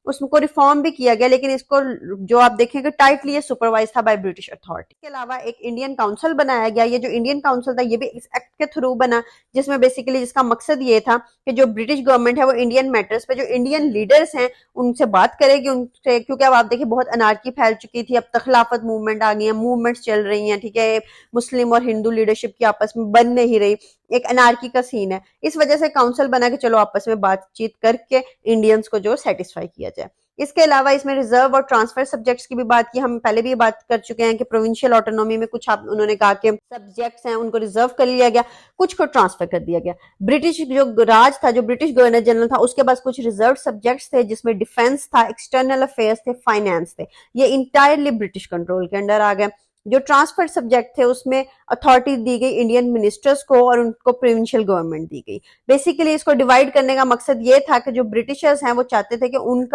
उसको रिफॉर्म भी किया गया, लेकिन इसको जो आप देखेंगे टाइटली ये सुपरवाइज था बाय ब्रिटिश अथॉरिटी। इसके अलावा एक इंडियन काउंसिल बनाया गया। ये जो इंडियन काउंसिल था ये भी इस एक्ट के थ्रू बना, जिसमें बेसिकली जिसका मकसद ये था कि जो ब्रिटिश गवर्नमेंट है वो इंडियन मैटर्स पे जो इंडियन लीडर्स हैं उनसे बात करेगी, उनसे, क्योंकि अब आप देखिए बहुत अनारकी फैल चुकी थी, अब तक खिलाफत मूवमेंट आ गई है, मूवमेंट्स चल रही हैं, ठीक है, मुस्लिम और हिंदू लीडरशिप की आपस में बन नहीं रही, एक अनारकी का सीन है। इस वजह से काउंसिल बना के चलो आपस में बातचीत करके इंडियंस को जो सेटिस्फाई किया जाए। इसके अलावा इसमें रिजर्व और ट्रांसफर सब्जेक्ट्स की भी बात की, हम पहले भी ये बात कर चुके हैं कि प्रोविंशियल ऑटोनॉमी में कुछ आप उन्होंने कहा कि सब्जेक्ट्स हैं उनको रिजर्व कर लिया गया, कुछ को ट्रांसफर कर दिया गया। ब्रिटिश जो राज था, जो ब्रिटिश गवर्नर जनरल था, उसके पास कुछ रिजर्व सब्जेक्ट्स थे जिसमें डिफेंस था, एक्सटर्नल अफेयर्स थे, फाइनेंस थे, ये इंटायरली ब्रिटिश कंट्रोल के अंडर आ गए। जो ट्रांसफर सब्जेक्ट थे उसमें अथॉरिटी दी गई इंडियन मिनिस्टर्स को और उनको प्रोविंशियल गवर्नमेंट दी गई। बेसिकली इसको डिवाइड करने का मकसद ये था कि जो ब्रिटिशर्स हैं वो चाहते थे कि उनका